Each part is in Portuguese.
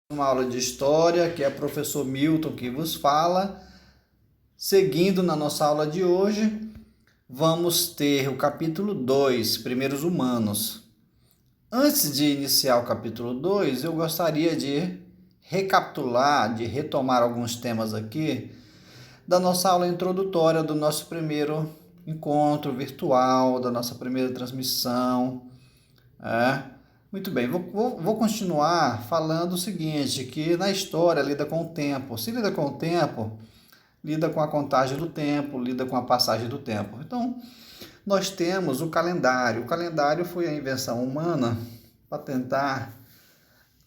Uma aula de história, que é o professor Milton que vos fala. Seguindo na nossa aula de hoje, vamos ter o capítulo 2, Primeiros Humanos. Antes de iniciar o capítulo 2, eu gostaria de recapitular, de retomar alguns temas aqui da nossa aula introdutória, do nosso primeiro encontro virtual, da nossa primeira transmissão. Muito bem, vou continuar falando o seguinte, que na história lida com o tempo. Se lida com o tempo, lida com a contagem do tempo, lida com a passagem do tempo. Então, nós temos o calendário. O calendário foi a invenção humana para tentar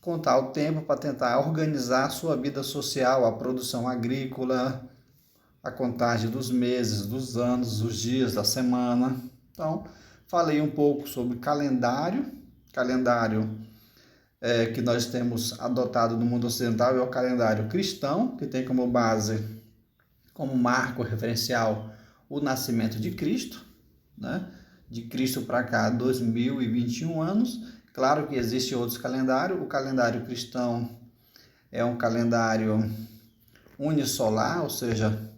contar o tempo, para tentar organizar a sua vida social, a produção agrícola, a contagem dos meses, dos anos, dos dias, da semana. Então, falei um pouco sobre calendário que nós temos adotado no mundo ocidental é o calendário cristão, que tem como base, como marco referencial, o nascimento de Cristo, né? De Cristo para cá, 2021 anos. Claro que existem outros calendários. O calendário cristão é um calendário unissolar, ou seja,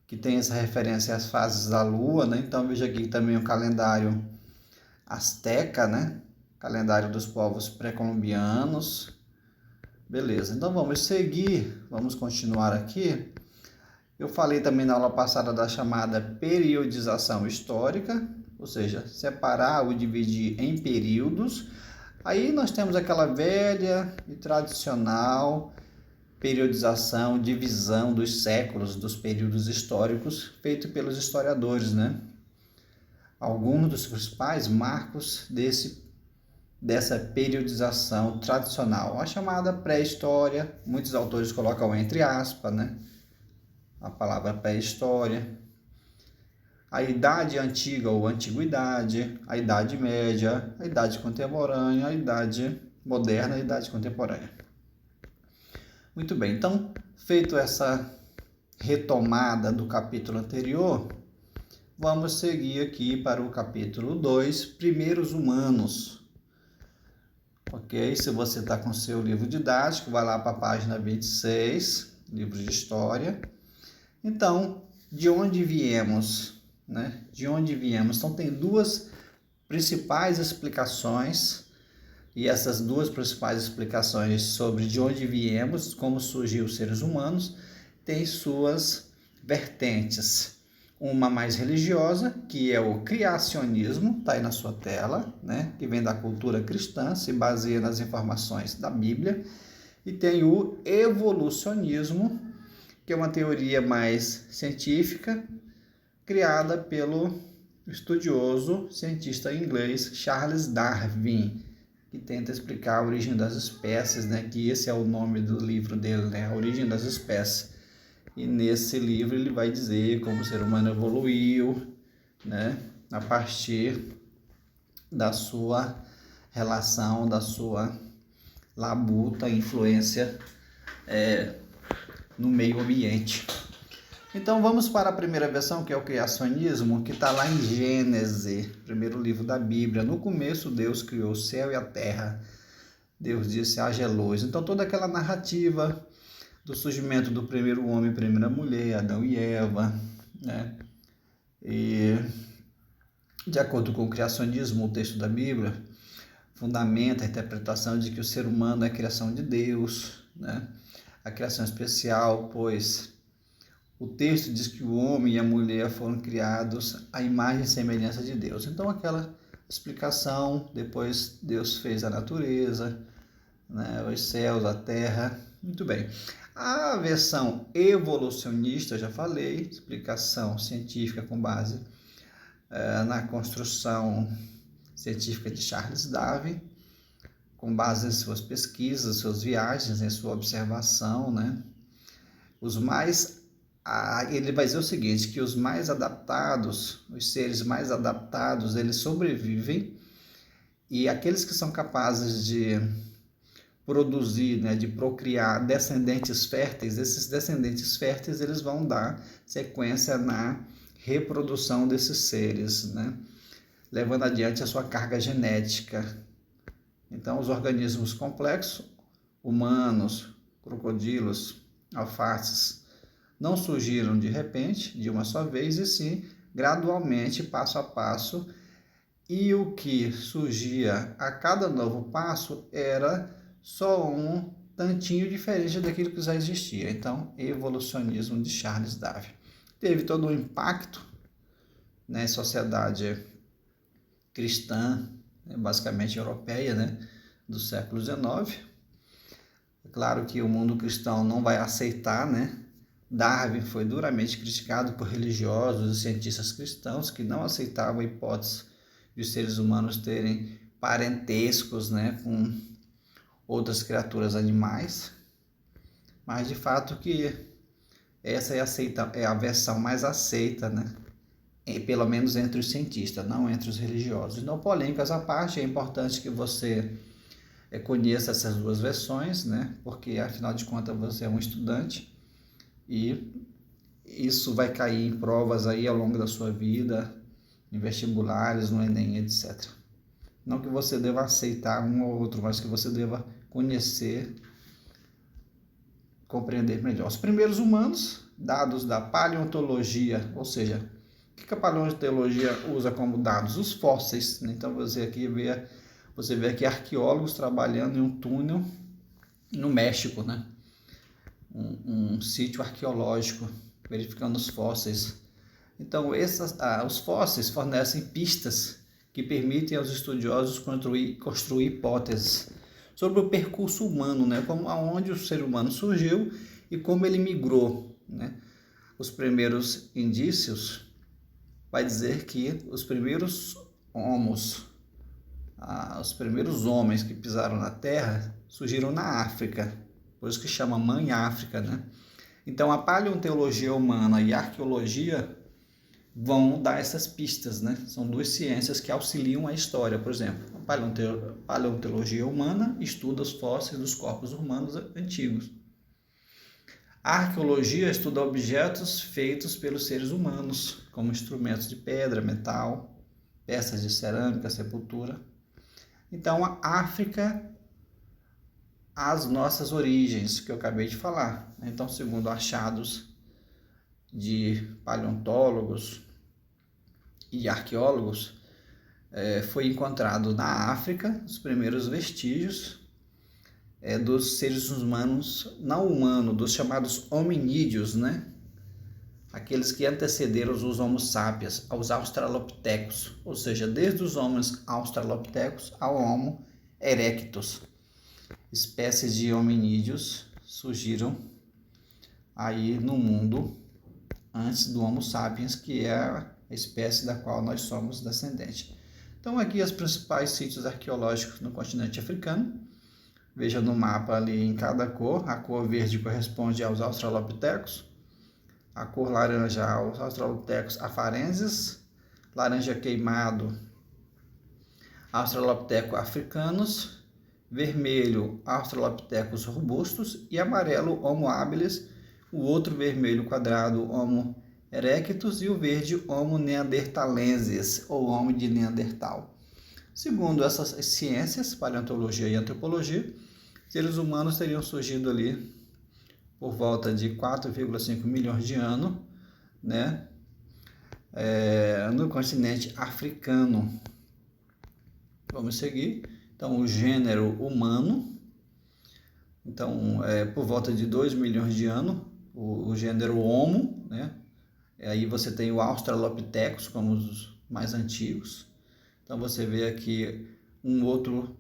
que tem essa referência às fases da lua, né? Então veja aqui também o calendário asteca, né? Calendário dos povos pré-colombianos. Beleza, então vamos seguir, vamos continuar aqui. Eu falei também na aula passada da chamada periodização histórica, ou seja, separar ou dividir em períodos. Aí nós temos aquela velha e tradicional periodização, divisão dos séculos, dos períodos históricos, feito pelos historiadores, né? Alguns dos principais marcos dessa periodização tradicional, a chamada pré-história, muitos autores colocam entre aspas, né? A palavra pré-história, a idade antiga ou antiguidade, a idade média, a idade contemporânea, a idade moderna e a idade contemporânea. Muito bem, então, feito essa retomada do capítulo anterior, vamos seguir aqui para o capítulo 2, Primeiros Humanos. Ok? Se você está com seu livro didático, vai lá para a página 26, livro de história. Então, de onde viemos? Né? De onde viemos? Então, tem duas principais explicações, e essas duas principais explicações sobre de onde viemos, como surgiu os seres humanos, têm suas vertentes. Uma mais religiosa, que é o criacionismo, está aí na sua tela, né? Que vem da cultura cristã, se baseia nas informações da Bíblia. E tem o evolucionismo, que é uma teoria mais científica, criada pelo estudioso cientista inglês Charles Darwin, que tenta explicar a origem das espécies, né? Que esse é o nome do livro dele, né? A Origem das Espécies. E nesse livro ele vai dizer como o ser humano evoluiu, né? A partir da sua relação, da sua labuta, influência no meio ambiente. Então vamos para a primeira versão, que é o criacionismo, que está lá em Gênesis, primeiro livro da Bíblia. No começo Deus criou o céu e a terra. Deus disse: haja luz. Então toda aquela narrativa do surgimento do primeiro homem e primeira mulher, Adão e Eva, né? E de acordo com o criacionismo, o texto da Bíblia fundamenta a interpretação de que o ser humano é a criação de Deus, né? A criação especial, pois o texto diz que o homem e a mulher foram criados à imagem e semelhança de Deus. Então, aquela explicação, depois Deus fez a natureza, né? Os céus, a terra. Muito bem. A versão evolucionista, já falei, explicação científica com base na construção científica de Charles Darwin, com base em suas pesquisas, suas viagens, em sua observação, né? Ele vai dizer o seguinte, que os mais adaptados, os seres mais adaptados, eles sobrevivem, e aqueles que são capazes de produzir, né, de procriar descendentes férteis, esses descendentes férteis eles vão dar sequência na reprodução desses seres, né, levando adiante a sua carga genética. Então, os organismos complexos humanos, crocodilos, alfaces, não surgiram de repente, de uma só vez, e sim gradualmente, passo a passo, e o que surgia a cada novo passo era só um tantinho diferente daquilo que já existia. Então, evolucionismo de Charles Darwin. Teve todo um impacto na sociedade cristã, basicamente europeia, do século XIX. É claro que o mundo cristão não vai aceitar, Darwin foi duramente criticado por religiosos e cientistas cristãos que não aceitavam a hipótese de os seres humanos terem parentescos, com outras criaturas animais, mas de fato que essa é a versão mais aceita, pelo menos entre os cientistas, não entre os religiosos. Não, polêmicas à parte, é importante que você conheça essas duas versões, porque afinal de contas você é um estudante e isso vai cair em provas aí ao longo da sua vida, em vestibulares, no Enem, etc. Não que você deva aceitar um ou outro, mas que você deva conhecer, compreender melhor. Os primeiros humanos, dados da paleontologia, ou seja, o que a paleontologia usa como dados? Os fósseis. Então você vê aqui arqueólogos trabalhando em um túnel no México, um sítio arqueológico, verificando os fósseis. Então, os fósseis fornecem pistas que permitem aos estudiosos construir hipóteses sobre o percurso humano, como aonde o ser humano surgiu e como ele migrou. Os primeiros indícios vai dizer que os primeiros homens que pisaram na Terra surgiram na África, por isso que chama Mãe África, Então, a paleontologia humana e a arqueologia vão dar essas pistas, São duas ciências que auxiliam a história. Por exemplo, a paleontologia humana estuda os fósseis dos corpos humanos antigos. A arqueologia estuda objetos feitos pelos seres humanos, como instrumentos de pedra, metal, peças de cerâmica, sepultura. Então, a África, as nossas origens, que eu acabei de falar. Então, segundo achados de paleontólogos e arqueólogos, foi encontrado na África os primeiros vestígios dos seres humanos, não humanos, dos chamados hominídeos, aqueles que antecederam os Homo sapiens, aos Australopithecus, ou seja, desde os Homos Australopithecus ao Homo erectus. Espécies de hominídeos surgiram aí no mundo antes do Homo sapiens, que é a espécie da qual nós somos descendentes. Então, aqui os principais sítios arqueológicos no continente africano. Veja no mapa ali em cada cor. A cor verde corresponde aos Australopithecus, a cor laranja aos Australopithecus afarenses, laranja queimado, Australopithecus africanos, vermelho, Australopithecus robustos e amarelo, Homo habilis, o outro vermelho quadrado, Homo erectus, e o verde, Homo neanderthalensis, ou Homo de Neandertal. Segundo essas ciências, paleontologia e antropologia, seres humanos teriam surgido ali por volta de 4,5 milhões de anos, no continente africano. Vamos seguir. Então, o gênero humano, então, por volta de 2 milhões de anos, o gênero Homo, Aí você tem o Australopithecus como os mais antigos. Então, você vê aqui um outro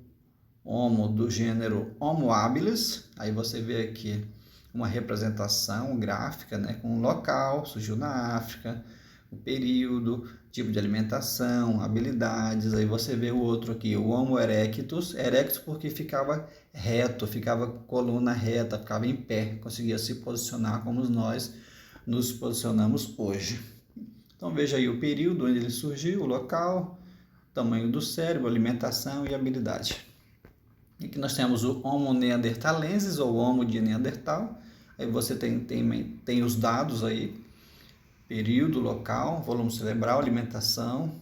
Homo do gênero Homo habilis. Aí você vê aqui uma representação gráfica, com o local, surgiu na África, o período, tipo de alimentação, habilidades. Aí você vê o outro aqui, o Homo erectus, porque ficava reto, ficava coluna reta, ficava em pé, conseguia se posicionar como nós nos posicionamos hoje. Então veja aí o período onde ele surgiu, o local, tamanho do cérebro, alimentação e habilidade. E aqui nós temos o Homo neanderthalensis, ou Homo de Neandertal. Aí você tem os dados aí, período, local, volume cerebral, alimentação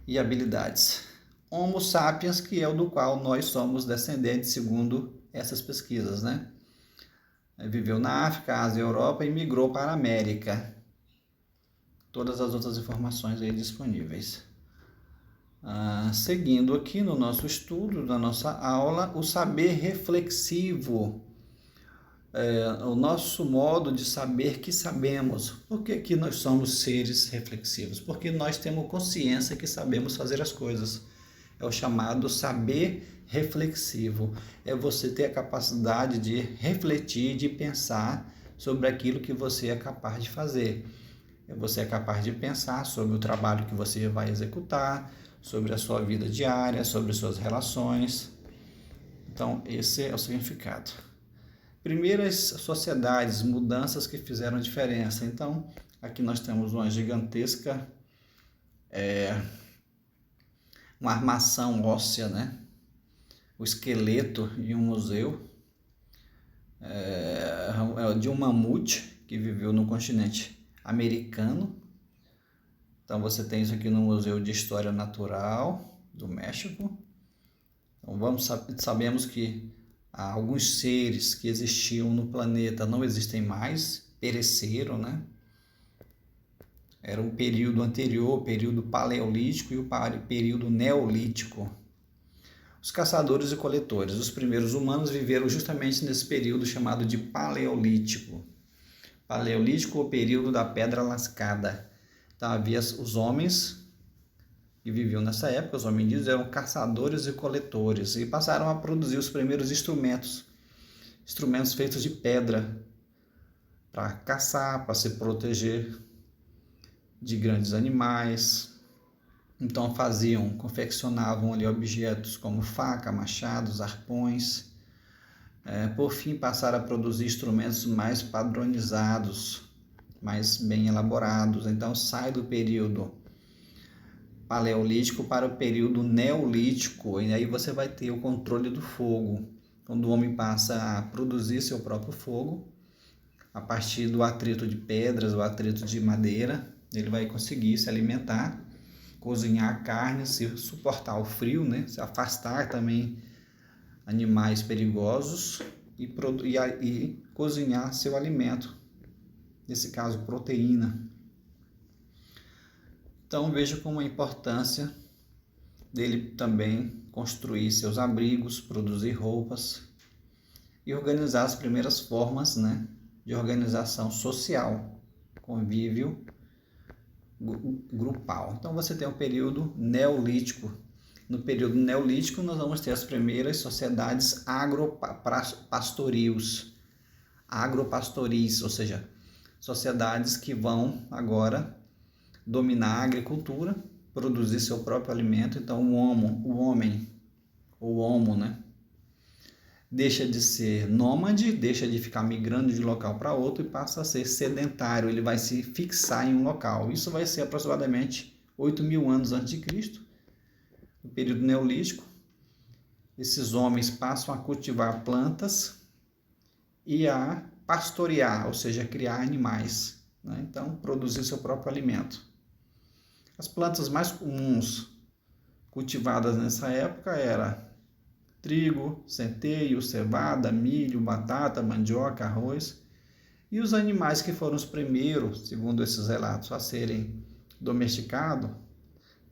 e habilidades. Homo sapiens, que é o do qual nós somos descendentes segundo essas pesquisas, né? Viveu na África, Ásia e Europa e migrou para a América. Todas as outras informações aí disponíveis. Seguindo aqui no nosso estudo, na nossa aula, o saber reflexivo. O nosso modo de saber que sabemos. Por que nós somos seres reflexivos? Porque nós temos consciência que sabemos fazer as coisas. É o chamado saber reflexivo. É você ter a capacidade de refletir, de pensar sobre aquilo que você é capaz de fazer. Você é capaz de pensar sobre o trabalho que você vai executar, sobre a sua vida diária, sobre suas relações. Então, esse é o significado. Primeiras sociedades, mudanças que fizeram diferença. Então, aqui nós temos uma gigantesca, uma armação óssea, né? O esqueleto em um museu de um mamute que viveu no continente americano. Então, você tem isso aqui no Museu de História Natural do México. Então, sabemos que alguns seres que existiam no planeta não existem mais, pereceram, né? Era o período anterior, o período paleolítico e o período neolítico. Os caçadores e coletores, os primeiros humanos viveram justamente nesse período chamado de paleolítico. Paleolítico, o período da pedra lascada. Então havia os homens que viviam nessa época, os hominídeos eram caçadores e coletores e passaram a produzir os primeiros instrumentos feitos de pedra para caçar, para se proteger de grandes animais. Então confeccionavam ali objetos como faca, machados, arpões. Por fim, passaram a produzir instrumentos mais padronizados, mais bem elaborados. Então sai do período paleolítico para o período neolítico, e aí você vai ter o controle do fogo. Quando o homem passa a produzir seu próprio fogo, a partir do atrito de pedras, o atrito de madeira, ele vai conseguir se alimentar, cozinhar carne, se suportar o frio, né? Se afastar também animais perigosos e cozinhar seu alimento, nesse caso proteína. Então veja como a importância dele também construir seus abrigos, produzir roupas e organizar as primeiras formas, né, de organização social, convívio grupal. Então você tem o período neolítico. No período neolítico nós vamos ter as primeiras sociedades agropastoris, ou seja, sociedades que vão agora dominar a agricultura, produzir seu próprio alimento. Então o homo, né, deixa de ser nômade, deixa de ficar migrando de local para outro e passa a ser sedentário, ele vai se fixar em um local. Isso vai ser aproximadamente 8.000 anos antes de Cristo, no período neolítico. Esses homens passam a cultivar plantas e a pastorear, ou seja, criar animais, né? Então produzir seu próprio alimento. As plantas mais comuns cultivadas nessa época eram trigo, centeio, cevada, milho, batata, mandioca, arroz. E os animais que foram os primeiros, segundo esses relatos, a serem domesticados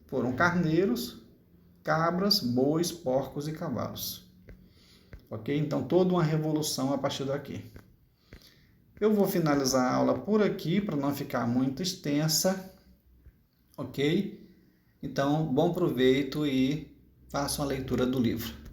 foram carneiros, cabras, bois, porcos e cavalos. Ok? Então, toda uma revolução a partir daqui. Eu vou finalizar a aula por aqui, para não ficar muito extensa. Ok? Então, bom proveito e façam a leitura do livro.